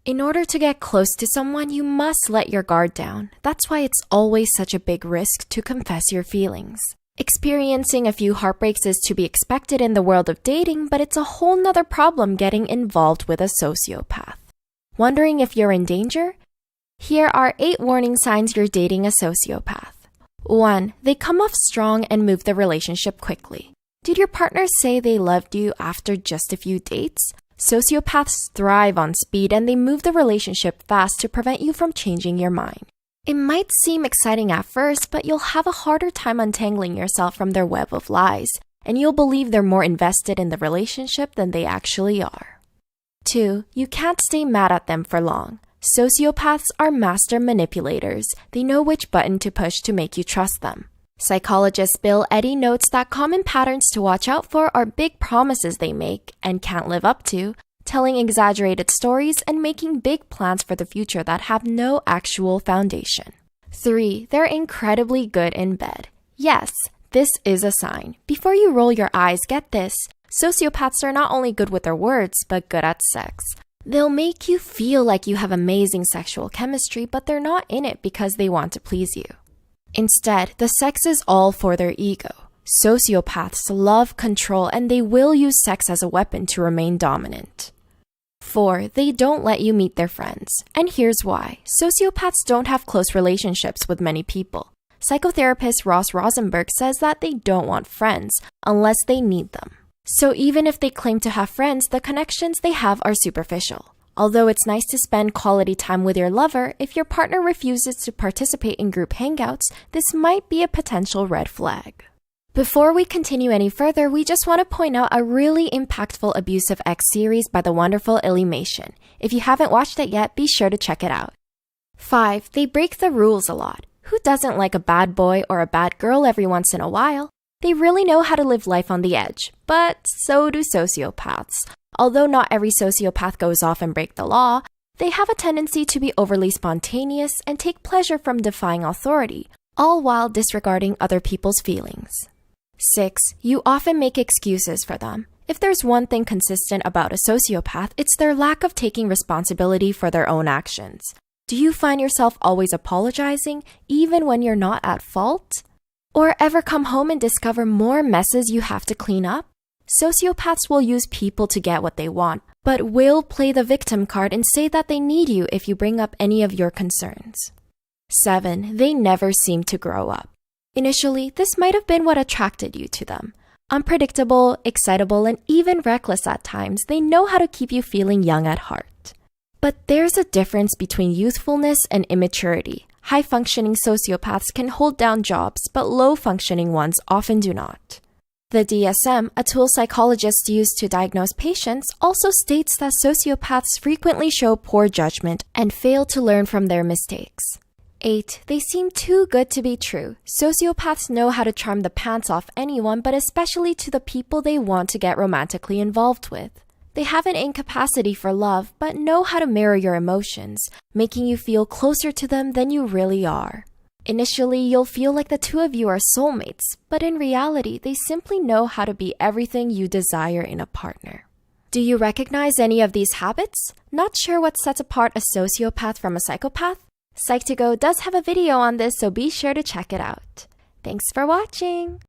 In order to get close to someone, you must let your guard down. That's why it's always such a big risk to confess your feelings. Experiencing a few heartbreaks is to be expected in the world of dating, but it's a whole nother problem getting involved with a sociopath. Wondering if you're in danger? Here are 8 warning signs you're dating a sociopath. 1. They come off strong and move the relationship quickly. Did your partner say they loved you after just a few dates? Sociopaths thrive on speed and they move the relationship fast to prevent you from changing your mind. It might seem exciting at first, but you'll have a harder time untangling yourself from their web of lies, and you'll believe they're more invested in the relationship than they actually are. 2. You can't stay mad at them for long. Sociopaths are master manipulators. They know which button to push to make you trust them. Psychologist Bill Eddy notes that common patterns to watch out for are big promises they make and can't live up to, telling exaggerated stories, and making big plans for the future that have no actual foundation. 3. They're incredibly good in bed. Yes, this is a sign. Before you roll your eyes, get this. Sociopaths are not only good with their words, but good at sex. They'll make you feel like you have amazing sexual chemistry, but they're not in it because they want to please you. Instead, the sex is all for their ego. Sociopaths love control and they will use sex as a weapon to remain dominant. 4. They don't let you meet their friends. And here's why. Sociopaths don't have close relationships with many people. Psychotherapist Ross Rosenberg says that they don't want friends unless they need them. So even if they claim to have friends, the connections they have are superficial. Although it's nice to spend quality time with your lover, if your partner refuses to participate in group hangouts, this might be a potential red flag. Before we continue any further, we just want to point out a really impactful Abusive X series by the wonderful Illymation. If you haven't watched it yet, be sure to check it out. 5. They break the rules a lot. Who doesn't like a bad boy or a bad girl every once in a while? They really know how to live life on the edge, but so do sociopaths. Although not every sociopath goes off and break the law, they have a tendency to be overly spontaneous and take pleasure from defying authority, all while disregarding other people's feelings. 6. You often make excuses for them. If there's one thing consistent about a sociopath, it's their lack of taking responsibility for their own actions. Do you find yourself always apologizing, even when you're not at fault? Or ever come home and discover more messes you have to clean up? Sociopaths will use people to get what they want, but will play the victim card and say that they need you if you bring up any of your concerns. 7. They never seem to grow up. Initially, this might have been what attracted you to them. Unpredictable, excitable, and even reckless at times, they know how to keep you feeling young at heart. But there's a difference between youthfulness and immaturity. High-functioning sociopaths can hold down jobs, but low-functioning ones often do not. The DSM, a tool psychologists use to diagnose patients, also states that sociopaths frequently show poor judgment and fail to learn from their mistakes. 8. They seem too good to be true. Sociopaths know how to charm the pants off anyone, but especially to the people they want to get romantically involved with. They have an incapacity for love, but know how to mirror your emotions, making you feel closer to them than you really are. Initially, you'll feel like the two of you are soulmates, but in reality, they simply know how to be everything you desire in a partner. Do you recognize any of these habits? Not sure what sets apart a sociopath from a psychopath? Psych2Go does have a video on this, so be sure to check it out. Thanks for watching!